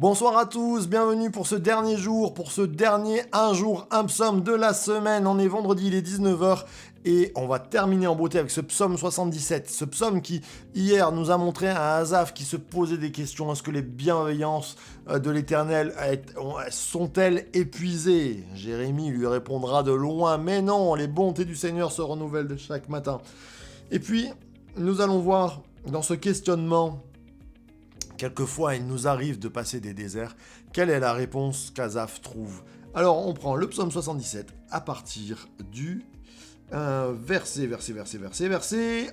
Bonsoir à tous, bienvenue pour ce dernier jour, pour ce dernier un jour, un psaume de la semaine. On est vendredi, il est 19h et on va terminer en beauté avec ce psaume 77. Ce psaume qui, hier, nous a montré un Asaph qui se posait des questions. Est-ce que les bienveillances de l'Éternel sont-elles épuisées? Jérémie lui répondra de loin, mais non, les bontés du Seigneur se renouvellent de chaque matin. Et puis, nous allons voir dans ce questionnement. Quelquefois, il nous arrive de passer des déserts. Quelle est la réponse qu'Asaph trouve? Alors, on prend le psaume 77 à partir du verset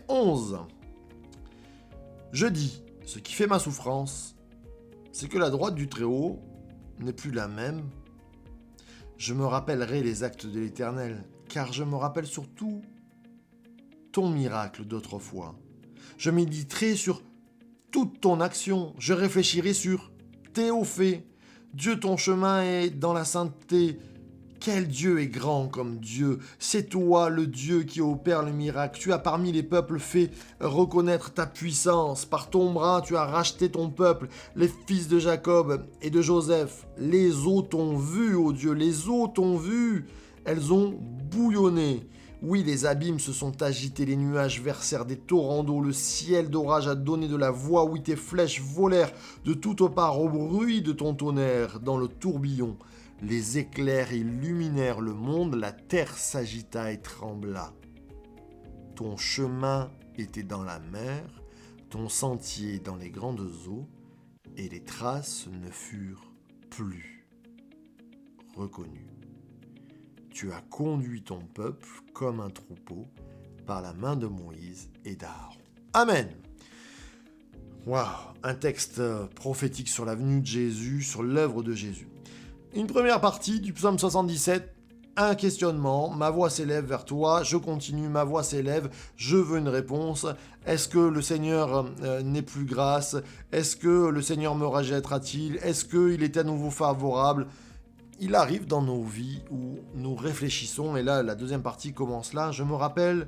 11. Je dis, ce qui fait ma souffrance, c'est que la droite du Très-Haut n'est plus la même. Je me rappellerai les actes de l'Éternel, car je me rappelle surtout ton miracle d'autrefois. Je méditerai sur toute ton action, je réfléchirai sur tes hauts faits. Dieu, ton chemin est dans la sainteté. Quel Dieu est grand comme Dieu? C'est toi le Dieu qui opère le miracle. Tu as parmi les peuples fait reconnaître ta puissance. Par ton bras, tu as racheté ton peuple, les fils de Jacob et de Joseph. Les eaux t'ont vu, ô Dieu, les eaux t'ont vu. Elles ont bouillonné. Oui, les abîmes se sont agités, les nuages versèrent des torrents d'eau, le ciel d'orage a donné de la voix, oui, tes flèches volèrent de toutes parts au bruit de ton tonnerre. Dans le tourbillon, les éclairs illuminèrent le monde, la terre s'agita et trembla. Ton chemin était dans la mer, ton sentier dans les grandes eaux, et les traces ne furent plus reconnues. Tu as conduit ton peuple comme un troupeau par la main de Moïse et d'Aaron. Amen. Waouh, un texte prophétique sur la venue de Jésus, sur l'œuvre de Jésus. Une première partie du psaume 77, un questionnement. Ma voix s'élève vers toi, je continue, ma voix s'élève, je veux une réponse. Est-ce que le Seigneur n'est plus grâce? Est-ce que le Seigneur me rejettera-t-il? Est-ce qu'il est à nouveau favorable? Il arrive dans nos vies où nous réfléchissons, et là, la deuxième partie commence là. Je me rappelle,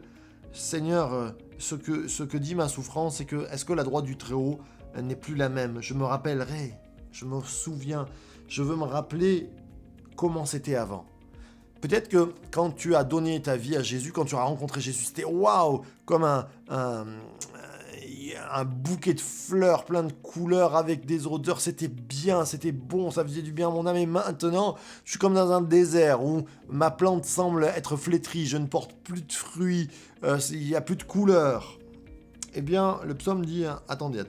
Seigneur, ce que dit ma souffrance, c'est que, est-ce que la droite du Très-Haut n'est plus la même? Je me rappellerai, je me souviens, je veux me rappeler comment c'était avant. Peut-être que quand tu as donné ta vie à Jésus, quand tu as rencontré Jésus, c'était waouh, comme un bouquet de fleurs plein de couleurs avec des odeurs, c'était bien, c'était bon, ça faisait du bien à mon âme. Et maintenant, je suis comme dans un désert où ma plante semble être flétrie, je ne porte plus de fruits, il n'y a plus de couleurs. Eh bien, le psaume dit, attendez.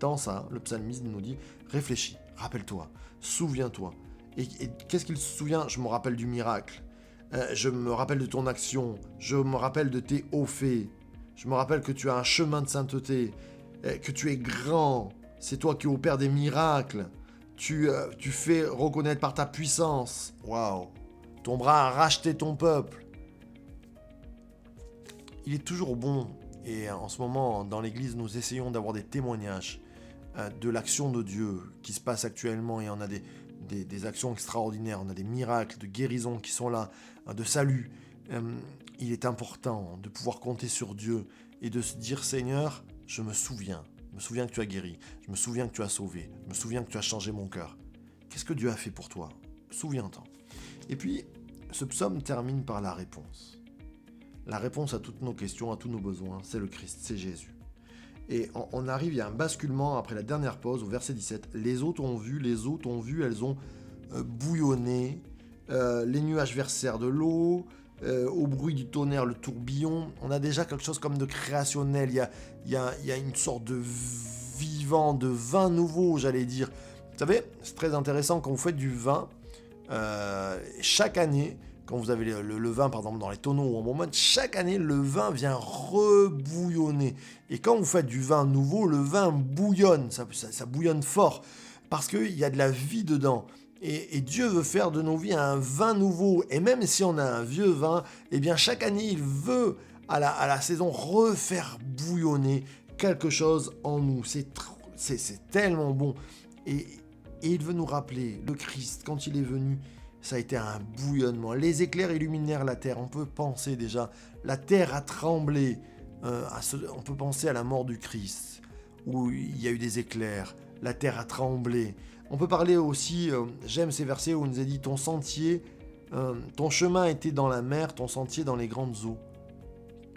Dans ça, le psalmiste nous dit, réfléchis, rappelle-toi, souviens-toi. Et qu'est-ce qu'il se souvient? Je me rappelle du miracle, je me rappelle de ton action, je me rappelle de tes hauts faits. Je me rappelle que tu as un chemin de sainteté, que tu es grand, c'est toi qui opères des miracles, tu fais reconnaître par ta puissance. Waouh! Ton bras a racheté ton peuple. Il est toujours bon, et en ce moment, dans l'Église, nous essayons d'avoir des témoignages de l'action de Dieu qui se passe actuellement, et on a des actions extraordinaires, on a des miracles de guérison qui sont là, de salut. Il est important de pouvoir compter sur Dieu et de se dire, Seigneur, je me souviens que tu as guéri, je me souviens que tu as sauvé, je me souviens que tu as changé mon cœur. Qu'est-ce que Dieu a fait pour toi? Souviens-t'en. Et puis, ce psaume termine par la réponse. La réponse à toutes nos questions, à tous nos besoins, c'est le Christ, c'est Jésus. Et on arrive, il y a un basculement après la dernière pause au verset 17. Les eaux t'ont vu, elles ont bouillonné, les nuages versèrent de l'eau, au bruit du tonnerre, le tourbillon. On a déjà quelque chose comme de créationnel, il y a une sorte de vivant, de vin nouveau, j'allais dire. Vous savez, c'est très intéressant quand vous faites du vin, chaque année, quand vous avez le vin par exemple dans les tonneaux ou en bon mode, chaque année le vin vient rebouillonner. Et quand vous faites du vin nouveau, le vin bouillonne, ça bouillonne fort, parce qu'il y a de la vie dedans. Et Dieu veut faire de nos vies un vin nouveau. Et même si on a un vieux vin, eh bien chaque année il veut à la saison refaire bouillonner quelque chose en nous. C'est tellement bon. Et il veut nous rappeler, le Christ, quand il est venu, ça a été un bouillonnement. Les éclairs illuminèrent la terre. On peut penser déjà, la terre a tremblé. On peut penser à la mort du Christ, où il y a eu des éclairs. la terre a tremblé. On peut parler aussi, j'aime ces versets où il nous est dit, ton chemin était dans la mer, ton sentier dans les grandes eaux.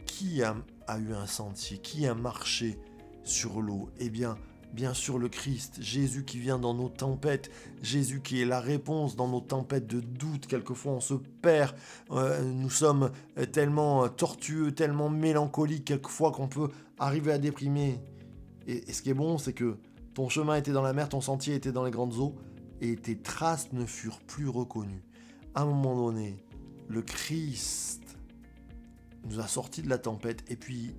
Qui a eu un sentier? Qui a marché sur l'eau? Eh bien sûr le Christ, Jésus qui vient dans nos tempêtes, Jésus qui est la réponse dans nos tempêtes de doute. Quelquefois on se perd, nous sommes tellement tortueux, tellement mélancoliques quelquefois qu'on peut arriver à déprimer. Et ce qui est bon, c'est que ton chemin était dans la mer, ton sentier était dans les grandes eaux, et tes traces ne furent plus reconnues. À un moment donné, le Christ nous a sortis de la tempête, et puis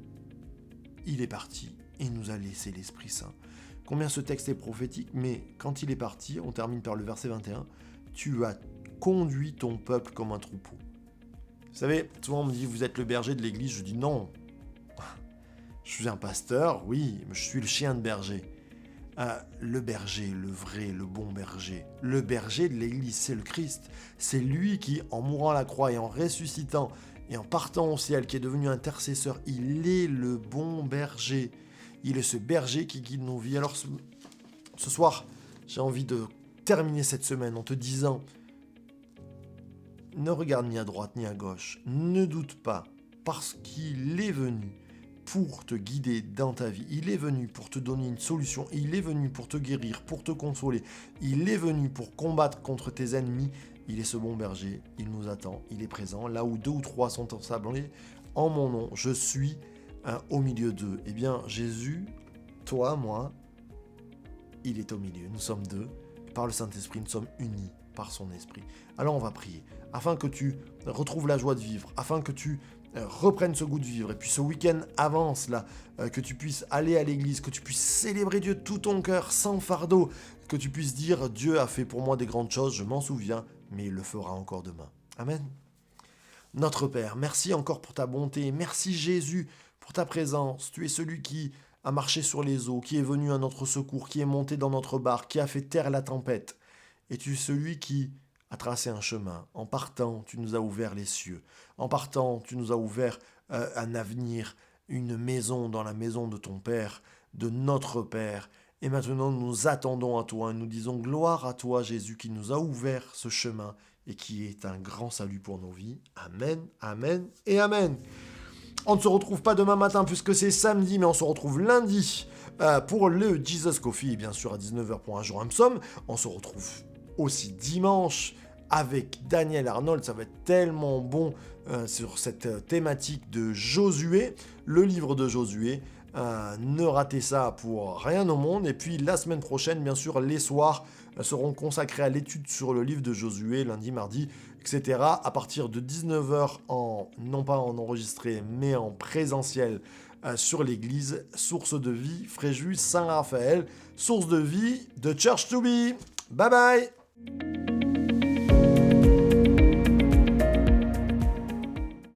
il est parti, et nous a laissé l'Esprit Saint. Combien ce texte est prophétique, mais quand il est parti, on termine par le verset 21, tu as conduit ton peuple comme un troupeau. Vous savez, souvent on me dit, vous êtes le berger de l'église, je dis non. Je suis un pasteur, oui, mais je suis le chien de berger. Le berger, le vrai, le bon berger. Le berger de l'église, c'est le Christ. C'est lui qui, en mourant à la croix et en ressuscitant et en partant au ciel, qui est devenu intercesseur, il est le bon berger. Il est ce berger qui guide nos vies. Alors ce soir, j'ai envie de terminer cette semaine en te disant, ne regarde ni à droite ni à gauche, ne doute pas, parce qu'il est venu pour te guider dans ta vie. Il est venu pour te donner une solution. Il est venu pour te guérir, pour te consoler. Il est venu pour combattre contre tes ennemis. Il est ce bon berger. Il nous attend. Il est présent. Là où 2 ou 3 sont ensemblés, en mon nom, je suis au milieu d'eux. Eh bien, Jésus, toi, moi, il est au milieu. Nous sommes 2. Par le Saint-Esprit, nous sommes unis par son esprit. Alors on va prier, afin que tu retrouves la joie de vivre, afin que tu reprennes ce goût de vivre, et puis ce week-end avance là, que tu puisses aller à l'église, que tu puisses célébrer Dieu de tout ton cœur, sans fardeau, que tu puisses dire, Dieu a fait pour moi des grandes choses, je m'en souviens, mais il le fera encore demain. Amen. Notre Père, merci encore pour ta bonté, merci Jésus pour ta présence, tu es celui qui a marché sur les eaux, qui est venu à notre secours, qui est monté dans notre barque, qui a fait taire la tempête. Et tu es celui qui a tracé un chemin. En partant, tu nous as ouvert les cieux. En partant, tu nous as ouvert un avenir, une maison dans la maison de ton Père, de notre Père. Et maintenant, nous attendons à toi et nous disons gloire à toi, Jésus, qui nous a ouvert ce chemin et qui est un grand salut pour nos vies. Amen, amen et amen. On ne se retrouve pas demain matin puisque c'est samedi, mais on se retrouve lundi pour le Jesus Coffee, bien sûr à 19h pour un jour un psaume. On se retrouve aussi dimanche avec Daniel Arnold, ça va être tellement bon sur cette thématique de Josué, le livre de Josué. Ne ratez ça pour rien au monde. Et puis la semaine prochaine, bien sûr, les soirs seront consacrés à l'étude sur le livre de Josué, lundi, mardi, etc. À partir de 19h, non pas en enregistré, mais en présentiel sur l'église Source de Vie, Fréjus, Saint-Raphaël, Source de Vie de Church to Be. Bye bye.